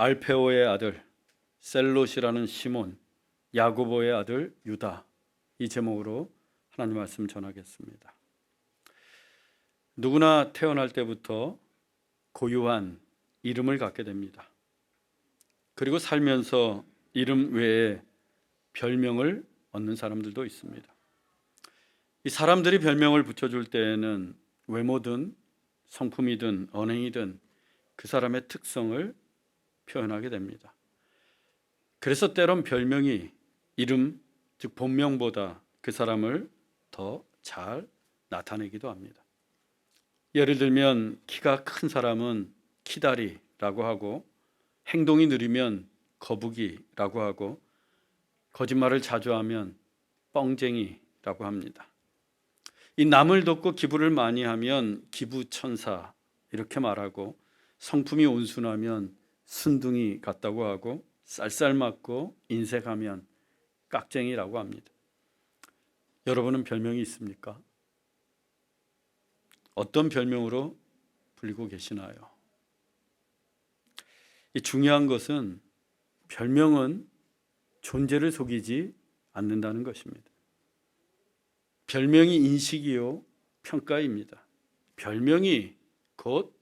알페오의 아들 셀롯이라는 시몬, 야고보의 아들 유다, 이 제목으로 하나님 말씀 전하겠습니다. 누구나 태어날 때부터 고유한 이름을 갖게 됩니다. 그리고 살면서 이름 외에 별명을 얻는 사람들도 있습니다. 이 사람들이 별명을 붙여줄 때에는 외모든 성품이든 언행이든 그 사람의 특성을 표현하게 됩니다. 그래서 때론 별명이 이름, 즉 본명보다 그 사람을 더 잘 나타내기도 합니다. 예를 들면 키가 큰 사람은 키다리라고 하고, 행동이 느리면 거북이라고 하고, 거짓말을 자주 하면 뻥쟁이라고 합니다. 이 남을 돕고 기부를 많이 하면 기부천사 이렇게 말하고, 성품이 온순하면 순둥이 같다고 하고, 쌀쌀맞고 인색하면 깍쟁이라고 합니다. 여러분은 별명이 있습니까? 어떤 별명으로 불리고 계시나요? 이 중요한 것은 별명은 존재를 속이지 않는다는 것입니다. 별명이 인식이요 평가입니다. 별명이 곧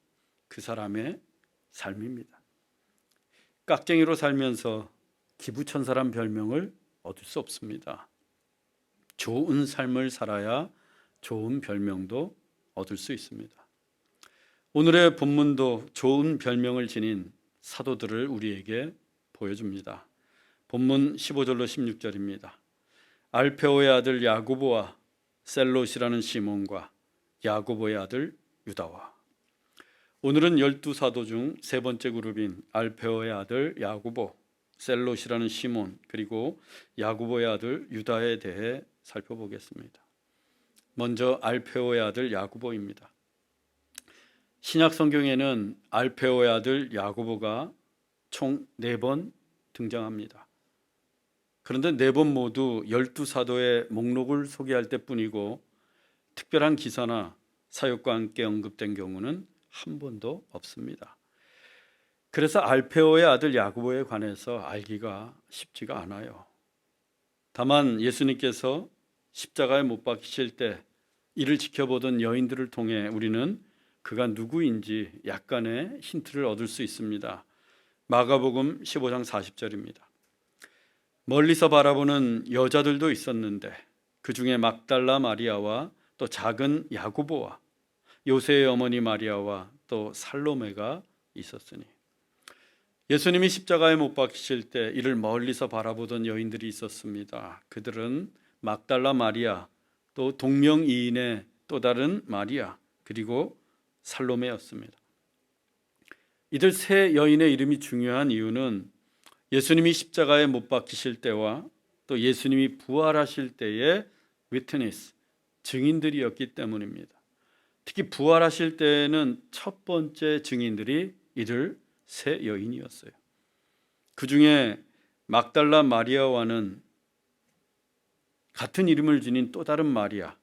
그 사람의 삶입니다. 깍쟁이로 살면서 기부천사란 별명을 얻을 수 없습니다. 좋은 삶을 살아야 좋은 별명도 얻을 수 있습니다. 오늘의 본문도 좋은 별명을 지닌 사도들을 우리에게 보여줍니다. 본문 15절로 16절입니다. 알페오의 아들 야고보와 셀롯이라는 시몬과 야고보의 아들 유다와. 오늘은 12사도 중 세 번째 그룹인 알페오의 아들 야고보, 셀롯이라는 시몬, 그리고 야고보의 아들 유다에 대해 살펴보겠습니다. 먼저 알페오의 아들 야고보입니다. 신약 성경에는 알페오의 아들 야고보가 총 4번 등장합니다. 그런데 4번 모두 12사도의 목록을 소개할 때뿐이고, 특별한 기사나 사역과 함께 언급된 경우는 한 번도 없습니다. 그래서 알페오의 아들 야고보에 관해서 알기가 쉽지가 않아요. 다만 예수님께서 십자가에 못 박히실 때 이를 지켜보던 여인들을 통해 우리는 그가 누구인지 약간의 힌트를 얻을 수 있습니다. 마가복음 15장 40절입니다. 멀리서 바라보는 여자들도 있었는데 그 중에 막달라 마리아와 또 작은 야고보와 요새의 어머니 마리아와 또 살로메가 있었으니. 예수님이 십자가에 못 박히실 때 이를 멀리서 바라보던 여인들이 있었습니다. 그들은 막달라 마리아, 또 동명이인의 또 다른 마리아, 그리고 살로메였습니다. 이들 세 여인의 이름이 중요한 이유는 예수님이 십자가에 못 박히실 때와 또 예수님이 부활하실 때의 위트니스, 증인들이었기 때문입니다. 특히 부활하실 때는 첫 번째 증인들이 이들 세 여인이었어요. 그 중에 막달라 마리아와는 같은 이름을 지닌 또 다른 마리아,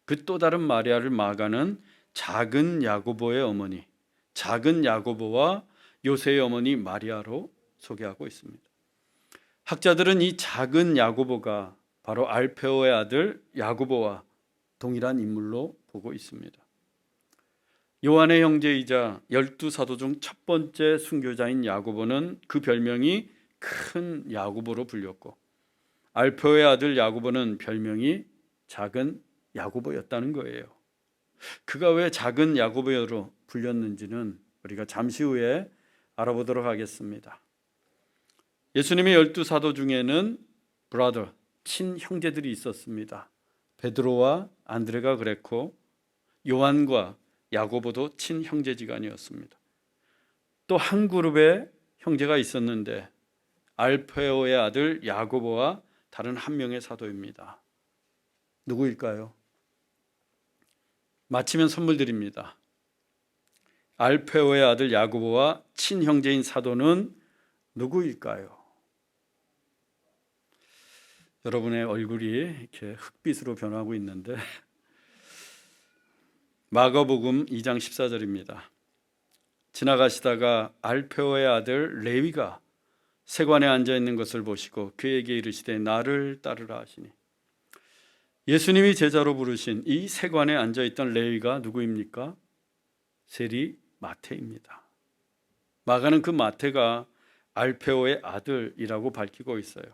그 또 다른 마리아를 마가는 작은 야고보의 어머니, 작은 야고보와 요새의 어머니 마리아로 소개하고 있습니다. 학자들은 이 작은 야고보가 바로 알페오의 아들 야고보와 동일한 인물로 보고 있습니다. 요한의 형제이자 12사도 중 첫 번째 순교자인 야고보는 그 별명이 큰 야고보로 불렸고, 알페오의 아들 야고보는 별명이 작은 야고보였다는 거예요. 그가 왜 작은 야고보로 불렸는지는 우리가 잠시 후에 알아보도록 하겠습니다. 예수님의 12사도 중에는 브라더, 친형제들이 있었습니다. 베드로와 안드레가 그랬고, 요한과 야고보도 친형제지간이었습니다. 또 한 그룹의 형제가 있었는데 알페오의 아들 야고보와 다른 한 명의 사도입니다. 누구일까요? 마치면 선물 드립니다. 알페오의 아들 야고보와 친형제인 사도는 누구일까요? 여러분의 얼굴이 이렇게 흑빛으로 변하고 있는데 마가복음 2장 14절입니다. 지나가시다가 알페오의 아들 레위가 세관에 앉아 있는 것을 보시고 그에게 이르시되 나를 따르라 하시니, 예수님이 제자로 부르신 이 세관에 앉아 있던 레위가 누구입니까? 세리 마태입니다. 마가는 그 마태가 알페오의 아들이라고 밝히고 있어요.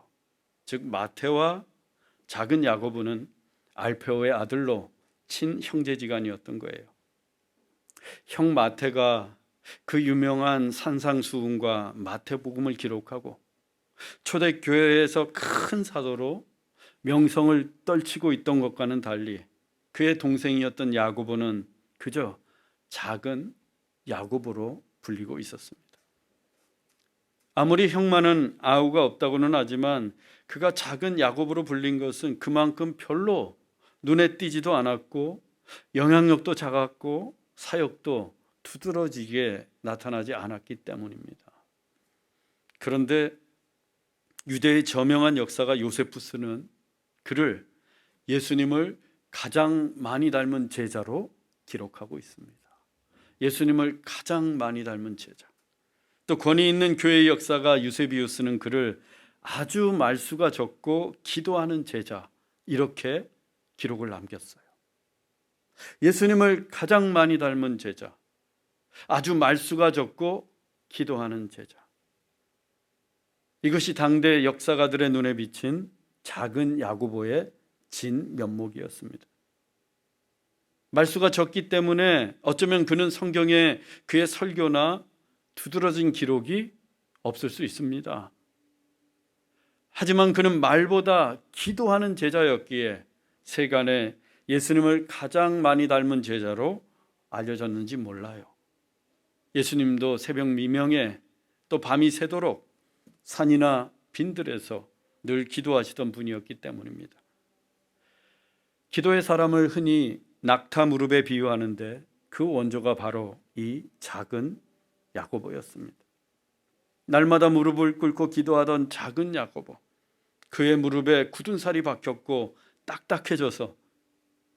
즉 마태와 작은 야고보는 알페오의 아들로 친형제지간이었던 거예요. 형 마태가 그 유명한 산상수훈과 마태복음을 기록하고 초대교회에서 큰 사도로 명성을 떨치고 있던 것과는 달리 그의 동생이었던 야고보는 그저 작은 야고보로 불리고 있었습니다. 아무리 형만은 아우가 없다고는 하지만 그가 작은 야고보로 불린 것은 그만큼 별로 눈에 띄지도 않았고 영향력도 작았고 사역도 두드러지게 나타나지 않았기 때문입니다. 그런데 유대의 저명한 역사가 요세푸스는 그를 예수님을 가장 많이 닮은 제자로 기록하고 있습니다. 예수님을 가장 많이 닮은 제자. 또 권위 있는 교회의 역사가 유세비우스는 그를 아주 말수가 적고 기도하는 제자, 이렇게 기록을 남겼어요. 예수님을 가장 많이 닮은 제자, 아주 말수가 적고 기도하는 제자. 이것이 당대 역사가들의 눈에 비친 작은 야고보의 진 면목이었습니다. 말수가 적기 때문에 어쩌면 그는 성경에 그의 설교나 두드러진 기록이 없을 수 있습니다. 하지만 그는 말보다 기도하는 제자였기에 세간에 예수님을 가장 많이 닮은 제자로 알려졌는지 몰라요. 예수님도 새벽 미명에 또 밤이 새도록 산이나 빈들에서 늘 기도하시던 분이었기 때문입니다. 기도의 사람을 흔히 낙타 무릎에 비유하는데 그 원조가 바로 이 작은 야고보였습니다. 날마다 무릎을 꿇고 기도하던 작은 야고보, 그의 무릎에 굳은 살이 박혔고 딱딱해져서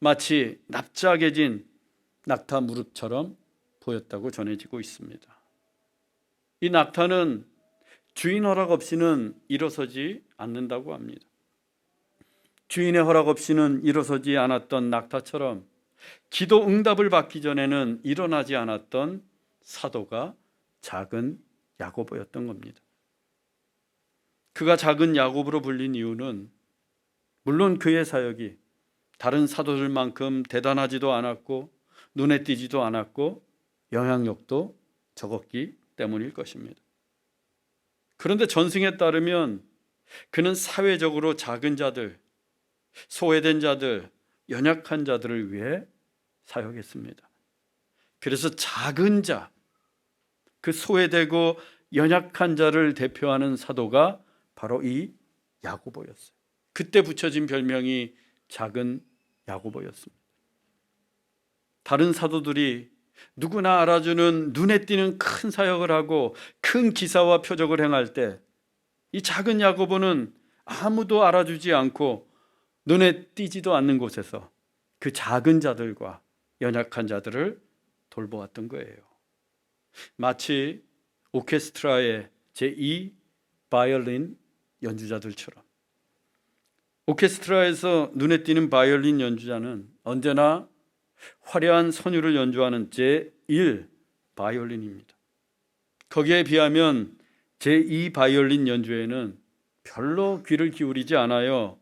마치 납작해진 낙타 무릎처럼 보였다고 전해지고 있습니다. 이 낙타는 주인 허락 없이는 일어서지 않는다고 합니다. 주인의 허락 없이는 일어서지 않았던 낙타처럼 기도 응답을 받기 전에는 일어나지 않았던 사도가 작은 야고보였던 겁니다. 그가 작은 야고보로 불린 이유는 물론 그의 사역이 다른 사도들만큼 대단하지도 않았고 눈에 띄지도 않았고 영향력도 적었기 때문일 것입니다. 그런데 전승에 따르면 그는 사회적으로 작은 자들, 소외된 자들, 연약한 자들을 위해 사역했습니다. 그래서 작은 자, 그 소외되고 연약한 자를 대표하는 사도가 바로 이 야고보였어요. 그때 붙여진 별명이 작은 야고보였습니다. 다른 사도들이 누구나 알아주는 눈에 띄는 큰 사역을 하고 큰 기사와 표적을 행할 때 이 작은 야고보는 아무도 알아주지 않고 눈에 띄지도 않는 곳에서 그 작은 자들과 연약한 자들을 돌보았던 거예요. 마치 오케스트라의 제2 바이올린 연주자들처럼 오케스트라에서 눈에 띄는 바이올린 연주자는 언제나 화려한 선율을 연주하는 제1 바이올린입니다. 거기에 비하면 제2 바이올린 연주에는 별로 귀를 기울이지 않아요.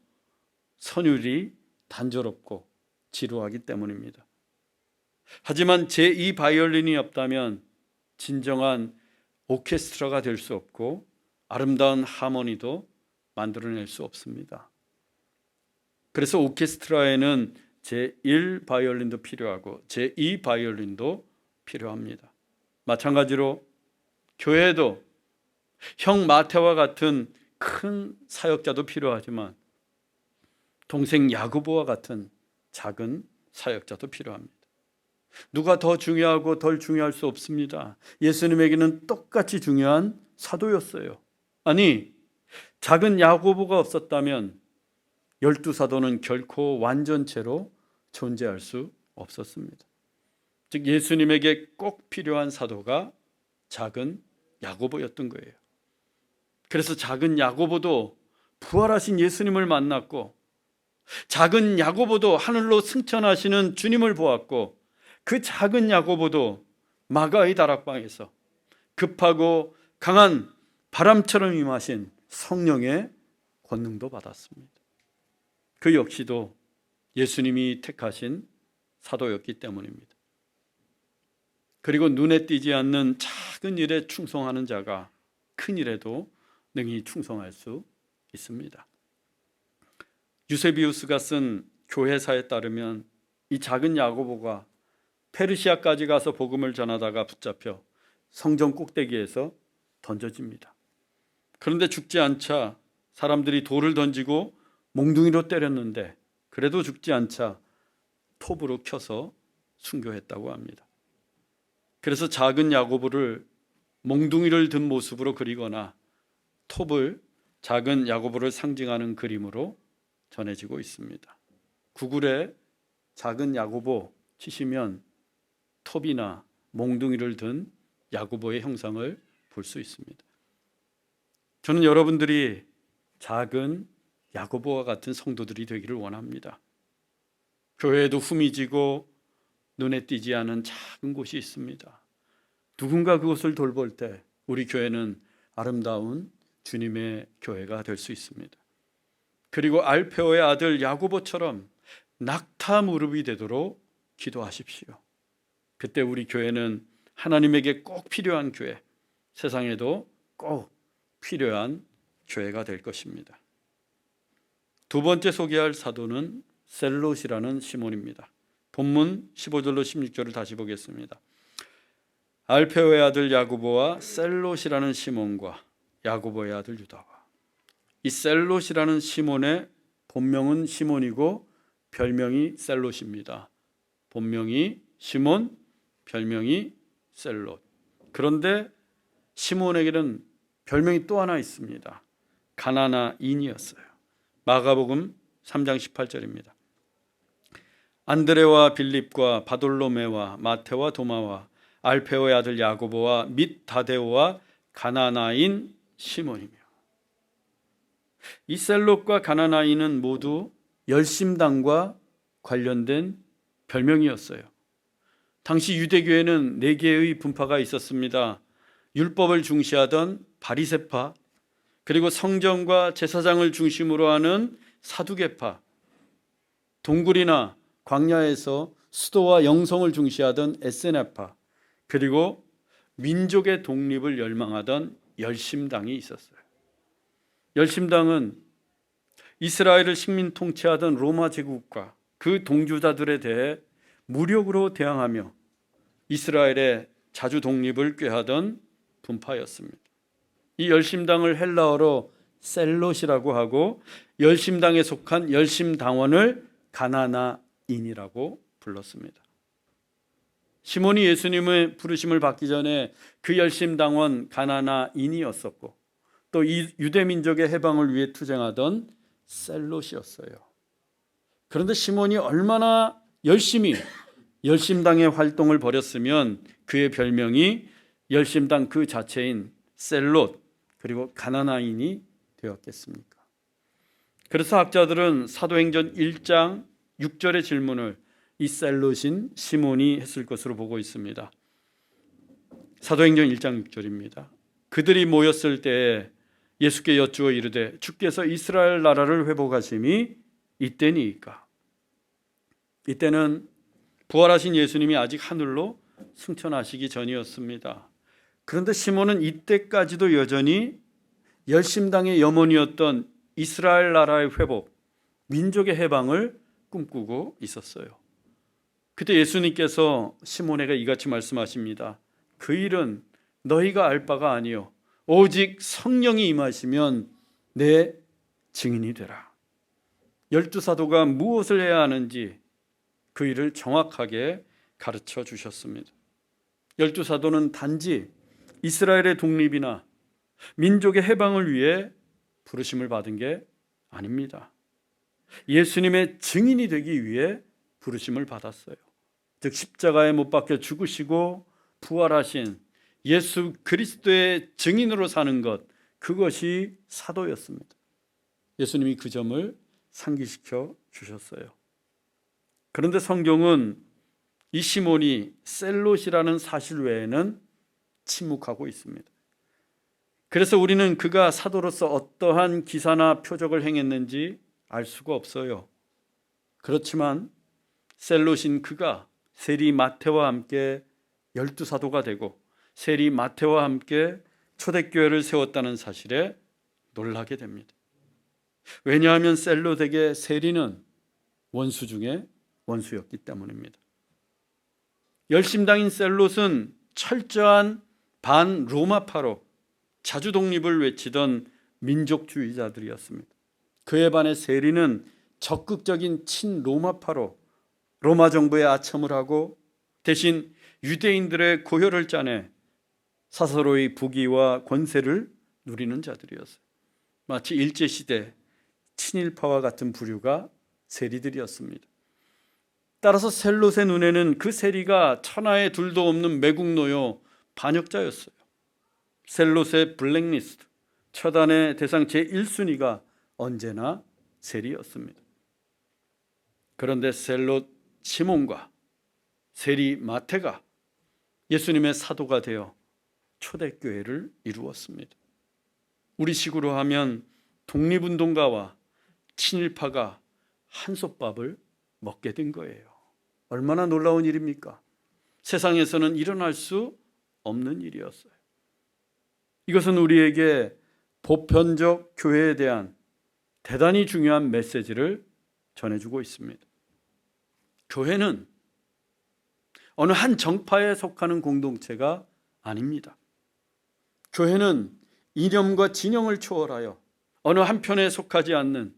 선율이 단조롭고 지루하기 때문입니다. 하지만 제2 바이올린이 없다면 진정한 오케스트라가 될 수 없고 아름다운 하모니도 만들어낼 수 없습니다. 그래서 오케스트라에는 제1 바이올린도 필요하고 제2 바이올린도 필요합니다. 마찬가지로 교회에도 형 마태와 같은 큰 사역자도 필요하지만 동생 야고보와 같은 작은 사역자도 필요합니다. 누가 더 중요하고 덜 중요할 수 없습니다. 예수님에게는 똑같이 중요한 사도였어요. 아니, 작은 야고보가 없었다면 12사도는 결코 완전체로 존재할 수 없었습니다. 즉 예수님에게 꼭 필요한 사도가 작은 야고보였던 거예요. 그래서 작은 야고보도 부활하신 예수님을 만났고, 작은 야고보도 하늘로 승천하시는 주님을 보았고, 그 작은 야고보도 마가의 다락방에서 급하고 강한 바람처럼 임하신 성령의 권능도 받았습니다. 그 역시도 예수님이 택하신 사도였기 때문입니다. 그리고 눈에 띄지 않는 작은 일에 충성하는 자가 큰 일에도 능히 충성할 수 있습니다. 유세비우스가 쓴 교회사에 따르면 이 작은 야고보가 페르시아까지 가서 복음을 전하다가 붙잡혀 성전 꼭대기에서 던져집니다. 그런데 죽지 않자 사람들이 돌을 던지고 몽둥이로 때렸는데 그래도 죽지 않자 톱으로 켜서 순교했다고 합니다. 그래서 작은 야고보를 몽둥이를 든 모습으로 그리거나 톱을 작은 야고보를 상징하는 그림으로 전해지고 있습니다. 구글에 작은 야고보 치시면 톱이나 몽둥이를 든 야고보의 형상을 볼 수 있습니다. 저는 여러분들이 작은 야고보와 같은 성도들이 되기를 원합니다. 교회에도 후미지고 눈에 띄지 않은 작은 곳이 있습니다. 누군가 그곳을 돌볼 때 우리 교회는 아름다운 주님의 교회가 될 수 있습니다. 그리고 알페오의 아들 야고보처럼 낙타 무릎이 되도록 기도하십시오. 그때 우리 교회는 하나님에게 꼭 필요한 교회, 세상에도 꼭 필요한 교회가 될 것입니다. 두 번째 소개할 사도는 셀롯이라는 시몬입니다. 본문 15절로 16절을 다시 보겠습니다. 알페오의 아들 야고보와 셀롯이라는 시몬과 야고보의 아들 유다와. 이 셀롯이라는 시몬의 본명은 시몬이고 별명이 셀롯입니다. 본명이 시몬, 별명이 셀롯. 그런데 시몬에게는 별명이 또 하나 있습니다. 가나나인이었어요. 마가복음 3장 18절입니다. 안드레와 빌립과 바돌로메와 마테와 도마와 알페오의 아들 야고보와 및 다데오와 가나나인 시몬이며. 이 셀롯과 가나나인은 모두 열심당과 관련된 별명이었어요. 당시 유대교회는 4개의 분파가 있었습니다. 율법을 중시하던 바리새파, 그리고 성전과 제사장을 중심으로 하는 사두개파, 동굴이나 광야에서 수도와 영성을 중시하던 에세나파, 그리고 민족의 독립을 열망하던 열심당이 있었어요. 열심당은 이스라엘을 식민 통치하던 로마 제국과 그 동주자들에 대해 무력으로 대항하며 이스라엘의 자주 독립을 꾀하던 분파였습니다. 이 열심당을 헬라어로 셀롯이라고 하고 열심당에 속한 열심당원을 가나나인이라고 불렀습니다. 시몬이 예수님의 부르심을 받기 전에 그 열심당원 가나나인이었었고 또 이 유대민족의 해방을 위해 투쟁하던 셀롯이었어요. 그런데 시몬이 얼마나 열심히 열심당의 활동을 벌였으면 그의 별명이 열심당 그 자체인 셀롯 그리고 가나나인이 되었겠습니까? 그래서 학자들은 사도행전 1장 6절의 질문을 이 셀롯인 시몬이 했을 것으로 보고 있습니다. 사도행전 1장 6절입니다. 그들이 모였을 때에 예수께 여쭈어 이르되 주께서 이스라엘 나라를 회복하심이 이때니이까. 이때는 부활하신 예수님이 아직 하늘로 승천하시기 전이었습니다. 그런데 시몬은 이때까지도 여전히 열심당의 염원이었던 이스라엘 나라의 회복, 민족의 해방을 꿈꾸고 있었어요. 그때 예수님께서 시몬에게 이같이 말씀하십니다. 그 일은 너희가 알 바가 아니요 오직 성령이 임하시면 내 증인이 되라. 12사도가 무엇을 해야 하는지 그 일을 정확하게 가르쳐 주셨습니다. 12사도는 단지 이스라엘의 독립이나 민족의 해방을 위해 부르심을 받은 게 아닙니다. 예수님의 증인이 되기 위해 부르심을 받았어요. 즉 십자가에 못 박혀 죽으시고 부활하신 예수 그리스도의 증인으로 사는 것, 그것이 사도였습니다. 예수님이 그 점을 상기시켜 주셨어요. 그런데 성경은 이 시몬이 셀롯이라는 사실 외에는 침묵하고 있습니다. 그래서 우리는 그가 사도로서 어떠한 기사나 표적을 행했는지 알 수가 없어요. 그렇지만 셀롯인 그가 세리 마태와 함께 12사도가 되고 세리 마태와 함께 초대교회를 세웠다는 사실에 놀라게 됩니다. 왜냐하면 셀롯에게 세리는 원수 중에 원수였기 때문입니다. 열심당인 셀롯은 철저한 반로마파로 자주 독립을 외치던 민족주의자들이었습니다. 그에 반해 세리는 적극적인 친로마파로 로마 정부에 아첨을 하고 대신 유대인들의 고혈을 짜내 스스로의 부귀와 권세를 누리는 자들이었어요. 마치 일제시대 친일파와 같은 부류가 세리들이었습니다. 따라서 셀롯의 눈에는 그 세리가 천하에 둘도 없는 매국노요 반역자였어요. 셀롯의 블랙리스트, 처단의 대상 제1순위가 언제나 세리였습니다. 그런데 셀롯 시몬과 세리 마태가 예수님의 사도가 되어 초대교회를 이루었습니다. 우리식으로 하면 독립운동가와 친일파가 한솥밥을 먹게 된 거예요. 얼마나 놀라운 일입니까? 세상에서는 일어날 수 없는 일이었어요. 이것은 우리에게 보편적 교회에 대한 대단히 중요한 메시지를 전해주고 있습니다. 교회는 어느 한 정파에 속하는 공동체가 아닙니다. 교회는 이념과 진영을 초월하여 어느 한편에 속하지 않는,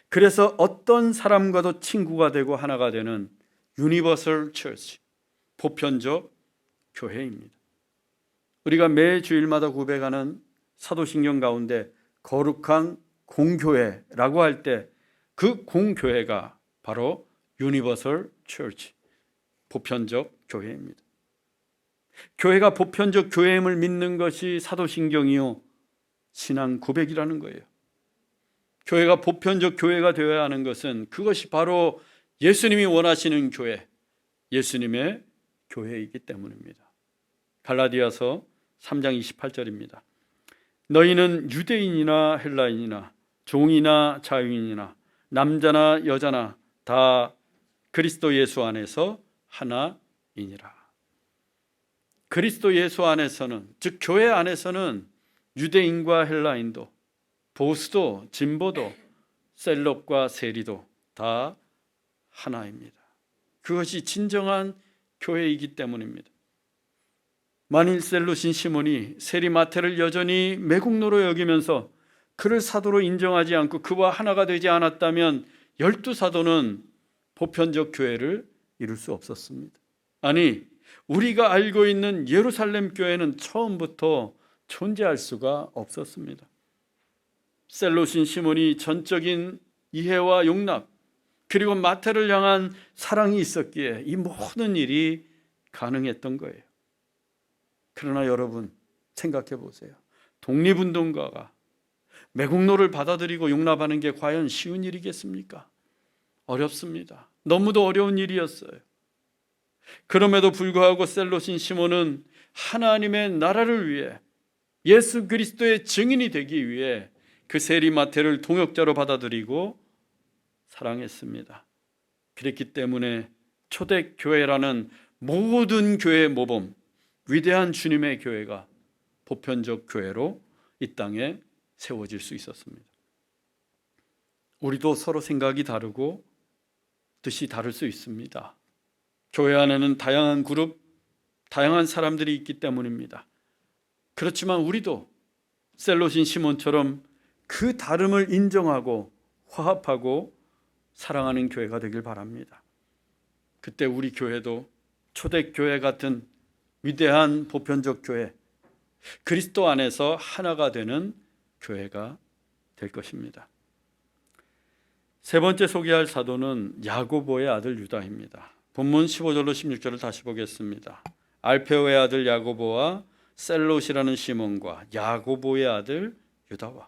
그래서 어떤 사람과도 친구가 되고 하나가 되는 유니버설 처치, 보편적 교회입니다. 우리가 매 주일마다 고백하는 사도신경 가운데 거룩한 공교회라고 할 때 그 공교회가 바로 유니버설 처치, 보편적 교회입니다. 교회가 보편적 교회임을 믿는 것이 사도신경이요 신앙 고백이라는 거예요. 교회가 보편적 교회가 되어야 하는 것은 그것이 바로 예수님이 원하시는 교회, 예수님의 교회이기 때문입니다. 갈라디아서 3장 28절입니다. 너희는 유대인이나 헬라인이나 종이나 자유인이나 남자나 여자나 다 그리스도 예수 안에서 하나이니라. 그리스도 예수 안에서는, 즉 교회 안에서는 유대인과 헬라인도, 보수도 진보도, 셀롯과 세리도 다 하나입니다. 그것이 진정한 교회이기 때문입니다. 만일 셀롯인 시몬이 세리 마태를 여전히 매국노로 여기면서 그를 사도로 인정하지 않고 그와 하나가 되지 않았다면 12사도는 보편적 교회를 이룰 수 없었습니다. 아니, 우리가 알고 있는 예루살렘 교회는 처음부터 존재할 수가 없었습니다. 셀롯인 시몬이 전적인 이해와 용납, 그리고 마태를 향한 사랑이 있었기에 이 모든 일이 가능했던 거예요. 그러나 여러분 생각해 보세요. 독립운동가가 매국노를 받아들이고 용납하는 게 과연 쉬운 일이겠습니까? 어렵습니다. 너무도 어려운 일이었어요. 그럼에도 불구하고 셀롯인 시몬은 하나님의 나라를 위해 예수 그리스도의 증인이 되기 위해 그 세리 마태를 동역자로 받아들이고 사랑했습니다. 그랬기 때문에 초대교회라는 모든 교회의 모범, 위대한 주님의 교회가 보편적 교회로 이 땅에 세워질 수 있었습니다. 우리도 서로 생각이 다르고 뜻이 다를 수 있습니다. 교회 안에는 다양한 그룹, 다양한 사람들이 있기 때문입니다. 그렇지만 우리도 셀롯인 시몬처럼 그 다름을 인정하고 화합하고 사랑하는 교회가 되길 바랍니다. 그때 우리 교회도 초대교회 같은 위대한 보편적 교회, 그리스도 안에서 하나가 되는 교회가 될 것입니다. 세 번째 소개할 사도는 야고보의 아들 유다입니다. 본문 15절로 16절을 다시 보겠습니다. 알페오의 아들 야고보와 셀롯이라는 시몬과 야고보의 아들 유다와.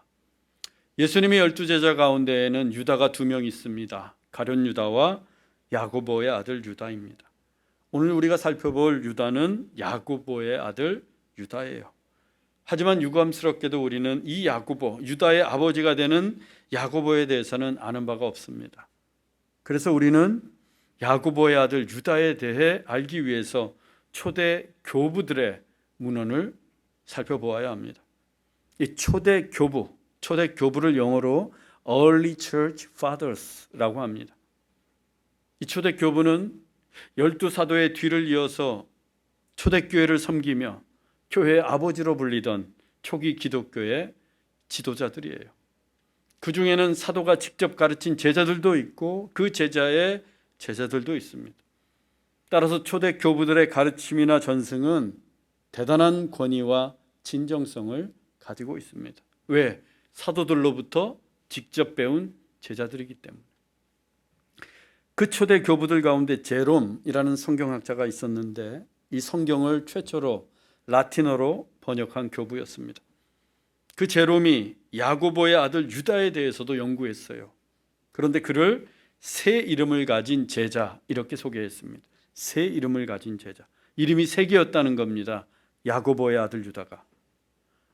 예수님의 12제자 가운데에는 유다가 2명 있습니다. 가룟 유다와 야고보의 아들 유다입니다. 오늘 우리가 살펴볼 유다는 야고보의 아들 유다예요. 하지만 유감스럽게도 우리는 이 야고보, 유다의 아버지가 되는 야고보에 대해서는 아는 바가 없습니다. 그래서 우리는 야고보의 아들 유다에 대해 알기 위해서 초대 교부들의 문헌을 살펴보아야 합니다. 이 초대 교부를 영어로 Early Church Fathers라고 합니다. 이 초대 교부는 12사도의 뒤를 이어서 초대교회를 섬기며 교회의 아버지로 불리던 초기 기독교의 지도자들이에요. 그 중에는 사도가 직접 가르친 제자들도 있고 그 제자의 제자들도 있습니다. 따라서 초대 교부들의 가르침이나 전승은 대단한 권위와 진정성을 가지고 있습니다. 왜? 사도들로부터 직접 배운 제자들이기 때문에. 그 초대 교부들 가운데 제롬이라는 성경학자가 있었는데 이 성경을 최초로 라틴어로 번역한 교부였습니다. 그 제롬이 야고보의 아들 유다에 대해서도 연구했어요. 그런데 그를 새 이름을 가진 제자 이렇게 소개했습니다. 새 이름을 가진 제자. 이름이 세 개였다는 겁니다. 야고보의 아들 유다가.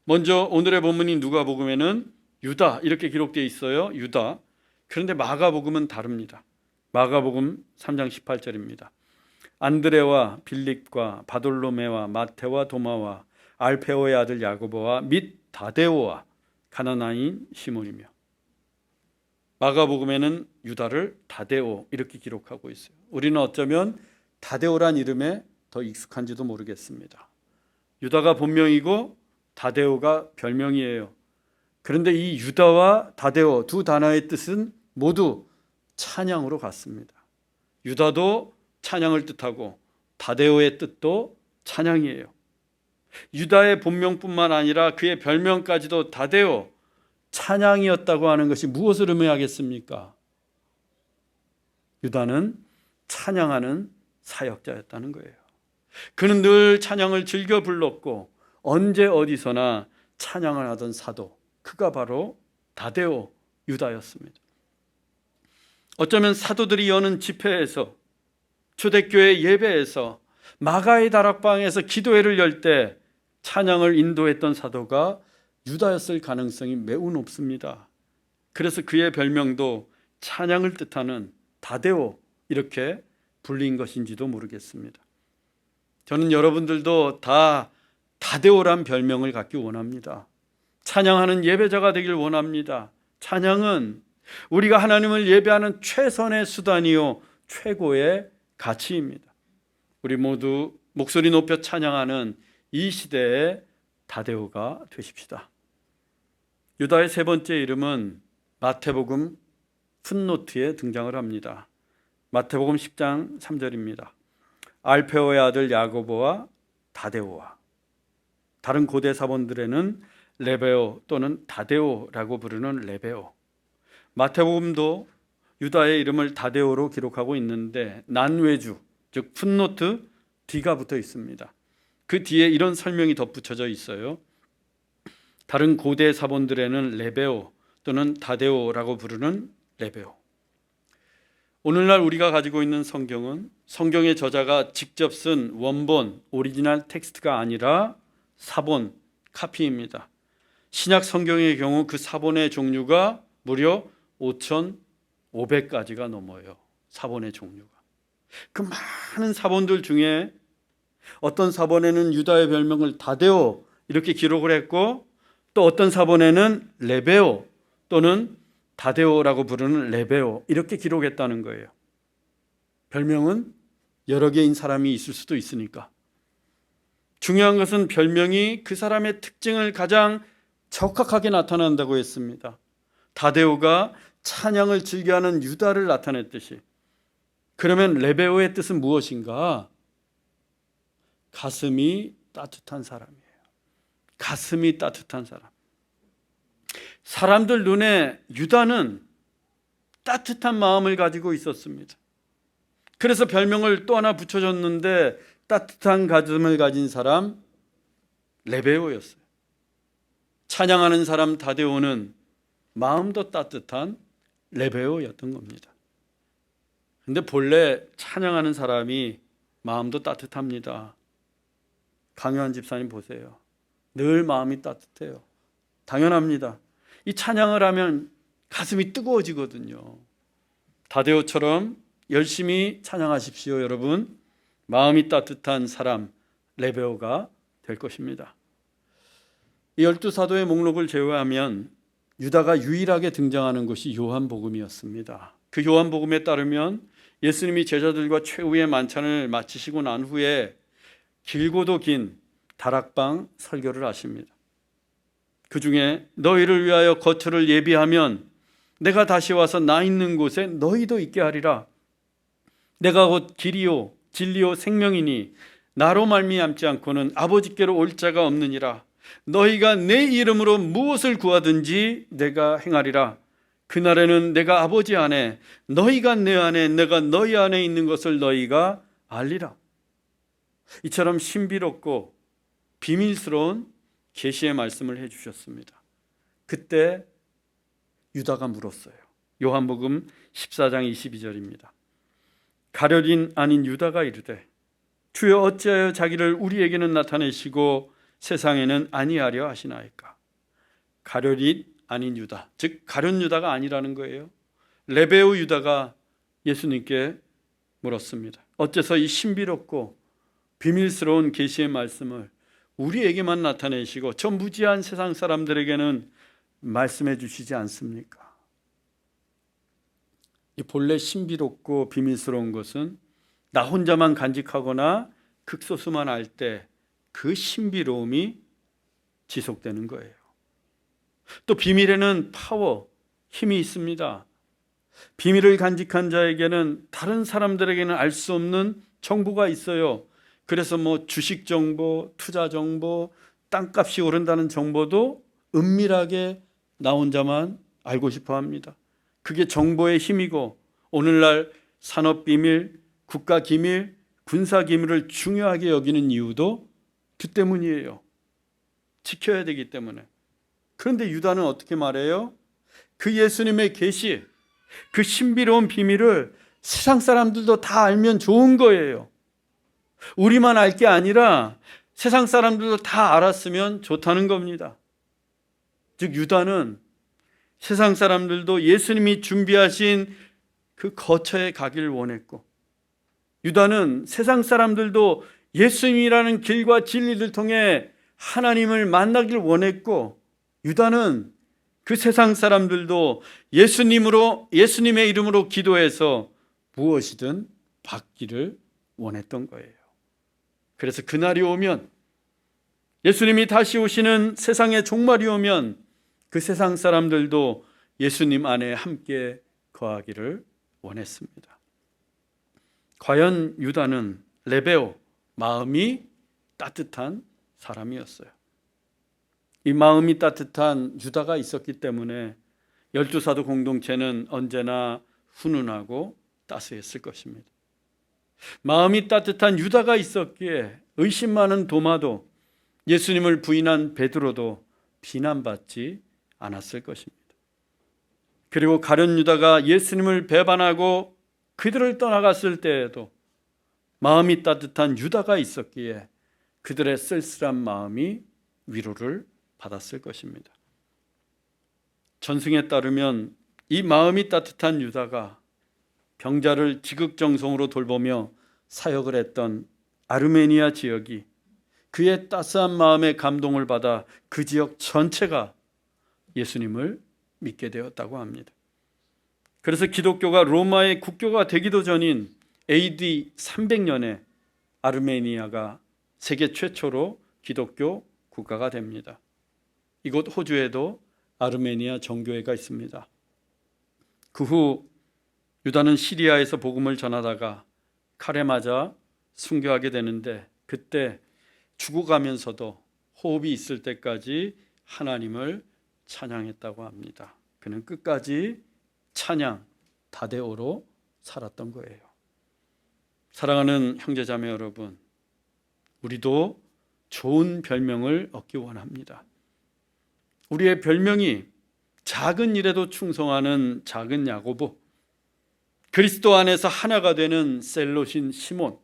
먼저 오늘의 본문인 누가복음에는 유다 이렇게 기록되어 있어요. 유다. 그런데 마가복음은 다릅니다. 마가복음 3장 18절입니다. 안드레와 빌립과 바돌로메와 마테와 도마와 알페오의 아들 야고보와 및 다데오와 가나나인 시몬이며. 마가복음에는 유다를 다데오 이렇게 기록하고 있어요. 우리는 어쩌면 다데오란 이름에 더 익숙한지도 모르겠습니다. 유다가 본명이고 다데오가 별명이에요. 그런데 이 유다와 다데오 두 단어의 뜻은 모두 찬양으로 같습니다. 유다도 찬양을 뜻하고 다데오의 뜻도 찬양이에요. 유다의 본명뿐만 아니라 그의 별명까지도 다데오, 찬양이었다고 하는 것이 무엇을 의미하겠습니까? 유다는 찬양하는 사역자였다는 거예요. 그는 늘 찬양을 즐겨 불렀고 언제 어디서나 찬양을 하던 사도, 그가 바로 다데오 유다였습니다. 어쩌면 사도들이 여는 집회에서, 초대교회 예배에서, 마가의 다락방에서 기도회를 열 때 찬양을 인도했던 사도가 유다였을 가능성이 매우 높습니다. 그래서 그의 별명도 찬양을 뜻하는 다데오 이렇게 불린 것인지도 모르겠습니다. 저는 여러분들도 다 다데오란 별명을 갖기 원합니다. 찬양하는 예배자가 되길 원합니다. 찬양은 우리가 하나님을 예배하는 최선의 수단이요 최고의 가치입니다. 우리 모두 목소리 높여 찬양하는 이 시대의 다데오가 되십시다. 유다의 세 번째 이름은 마태복음 풋노트에 등장을 합니다. 마태복음 10장 3절입니다. 알페오의 아들 야고보와 다데오와. 다른 고대 사본들에는 레베오 또는 다데오라고 부르는 레베오. 마태복음도 유다의 이름을 다데오로 기록하고 있는데 난외주, 즉 풋노트 D가 붙어 있습니다. 그 뒤에 이런 설명이 덧붙여져 있어요. 다른 고대 사본들에는 레베오 또는 다데오라고 부르는 레베오. 오늘날 우리가 가지고 있는 성경은 성경의 저자가 직접 쓴 원본 오리지널 텍스트가 아니라 사본 카피입니다. 신약 성경의 경우 그 사본의 종류가 무려 5,500가지가 넘어요. 사본의 종류가. 그 많은 사본들 중에 어떤 사본에는 유다의 별명을 다데오 이렇게 기록을 했고 또 어떤 사본에는 레베오 또는 다데오라고 부르는 레베오 이렇게 기록했다는 거예요. 별명은 여러 개인 사람이 있을 수도 있으니까. 중요한 것은 별명이 그 사람의 특징을 가장 적확하게 나타난다고 했습니다. 다데오가 찬양을 즐겨하는 유다를 나타냈듯이. 그러면 레베오의 뜻은 무엇인가? 가슴이 따뜻한 사람이에요. 가슴이 따뜻한 사람. 사람들 눈에 유다는 따뜻한 마음을 가지고 있었습니다. 그래서 별명을 또 하나 붙여줬는데 따뜻한 가슴을 가진 사람, 레베오였어요. 찬양하는 사람 다데오는 마음도 따뜻한 레베오였던 겁니다. 근데 본래 찬양하는 사람이 마음도 따뜻합니다. 강요한 집사님 보세요. 늘 마음이 따뜻해요. 당연합니다. 이 찬양을 하면 가슴이 뜨거워지거든요. 다데오처럼 열심히 찬양하십시오, 여러분. 마음이 따뜻한 사람 레베오가 될 것입니다. 이 12사도의 목록을 제외하면 유다가 유일하게 등장하는 것이 요한복음이었습니다. 그 요한복음에 따르면 예수님이 제자들과 최후의 만찬을 마치시고 난 후에 길고도 긴 다락방 설교를 하십니다. 그 중에 너희를 위하여 거처를 예비하면 내가 다시 와서 나 있는 곳에 너희도 있게 하리라. 내가 곧 길이요 진리요 생명이니 나로 말미암지 않고는 아버지께로 올 자가 없느니라. 너희가 내 이름으로 무엇을 구하든지 내가 행하리라. 그날에는 내가 아버지 안에 너희가 내 안에 내가 너희 안에 있는 것을 너희가 알리라. 이처럼 신비롭고 비밀스러운 계시의 말씀을 해주셨습니다. 그때 유다가 물었어요. 요한복음 14장 22절입니다. 가룟인 아닌 유다가 이르되 주여 어찌하여 자기를 우리에게는 나타내시고 세상에는 아니하려 하시나이까. 가룟인 아닌 유다, 즉 가룟 유다가 아니라는 거예요. 레베오 유다가 예수님께 물었습니다. 어째서 이 신비롭고 비밀스러운 계시의 말씀을 우리에게만 나타내시고 저 무지한 세상 사람들에게는 말씀해 주시지 않습니까? 이 본래 신비롭고 비밀스러운 것은 나 혼자만 간직하거나 극소수만 알 때 그 신비로움이 지속되는 거예요. 또 비밀에는 파워, 힘이 있습니다. 비밀을 간직한 자에게는 다른 사람들에게는 알 수 없는 정보가 있어요. 그래서 주식 정보, 투자 정보, 땅값이 오른다는 정보도 은밀하게 나 혼자만 알고 싶어 합니다. 그게 정보의 힘이고 오늘날 산업 비밀, 국가 기밀, 군사 기밀을 중요하게 여기는 이유도 그 때문이에요. 지켜야 되기 때문에. 그런데 유다는 어떻게 말해요? 그 예수님의 계시, 그 신비로운 비밀을 세상 사람들도 다 알면 좋은 거예요. 우리만 알 게 아니라 세상 사람들도 다 알았으면 좋다는 겁니다. 즉 유다는 세상 사람들도 예수님이 준비하신 그 거처에 가기를 원했고, 유다는 세상 사람들도 예수님이라는 길과 진리를 통해 하나님을 만나길 원했고, 유다는 그 세상 사람들도 예수님의 이름으로 기도해서 무엇이든 받기를 원했던 거예요. 그래서 그날이 오면, 예수님이 다시 오시는 세상의 종말이 오면 그 세상 사람들도 예수님 안에 함께 거하기를 원했습니다. 과연 유다는 레베오, 마음이 따뜻한 사람이었어요. 이 마음이 따뜻한 유다가 있었기 때문에 12사도 공동체는 언제나 훈훈하고 따스했을 것입니다. 마음이 따뜻한 유다가 있었기에 의심 많은 도마도, 예수님을 부인한 베드로도 비난받지 않았을 것입니다. 그리고 가룟 유다가 예수님을 배반하고 그들을 떠나갔을 때에도 마음이 따뜻한 유다가 있었기에 그들의 쓸쓸한 마음이 위로를 받았을 것입니다. 전승에 따르면 이 마음이 따뜻한 유다가 병자를 지극정성으로 돌보며 사역을 했던 아르메니아 지역이 그의 따스한 마음에 감동을 받아 그 지역 전체가 예수님을 믿게 되었다고 합니다. 그래서 기독교가 로마의 국교가 되기도 전인 AD 300년에 아르메니아가 세계 최초로 기독교 국가가 됩니다. 이곳 호주에도 아르메니아 정교회가 있습니다. 그 후 유다는 시리아에서 복음을 전하다가 칼에 맞아 순교하게 되는데, 그때 죽어가면서도 호흡이 있을 때까지 하나님을 찬양했다고 합니다. 그는 끝까지 찬양, 다데오로 살았던 거예요. 사랑하는 형제자매 여러분, 우리도 좋은 별명을 얻기 원합니다. 우리의 별명이 작은 일에도 충성하는 작은 야고보, 그리스도 안에서 하나가 되는 셀롯인 시몬,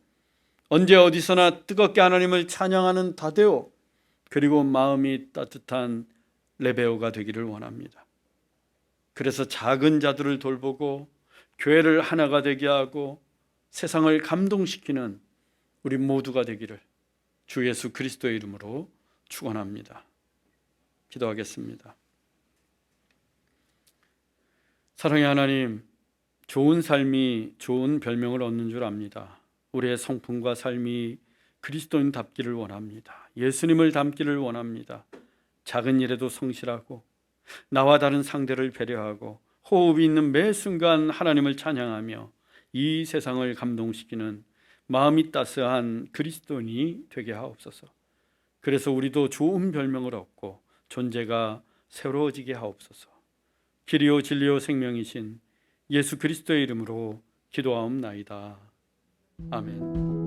언제 어디서나 뜨겁게 하나님을 찬양하는 다데오, 그리고 마음이 따뜻한 레베오가 되기를 원합니다. 그래서 작은 자들을 돌보고 교회를 하나가 되게 하고 세상을 감동시키는 우리 모두가 되기를 주 예수 그리스도의 이름으로 축원합니다. 기도하겠습니다. 사랑의 하나님, 좋은 삶이 좋은 별명을 얻는 줄 압니다. 우리의 성품과 삶이 그리스도인답기를 원합니다. 예수님을 닮기를 원합니다. 작은 일에도 성실하고 나와 다른 상대를 배려하고 호흡이 있는 매 순간 하나님을 찬양하며 이 세상을 감동시키는 마음이 따스한 그리스도인이 되게 하옵소서. 그래서 우리도 좋은 별명을 얻고 존재가 새로워지게 하옵소서. 길이요 진리요 생명이신 예수 그리스도의 이름으로 기도하옵나이다. 아멘.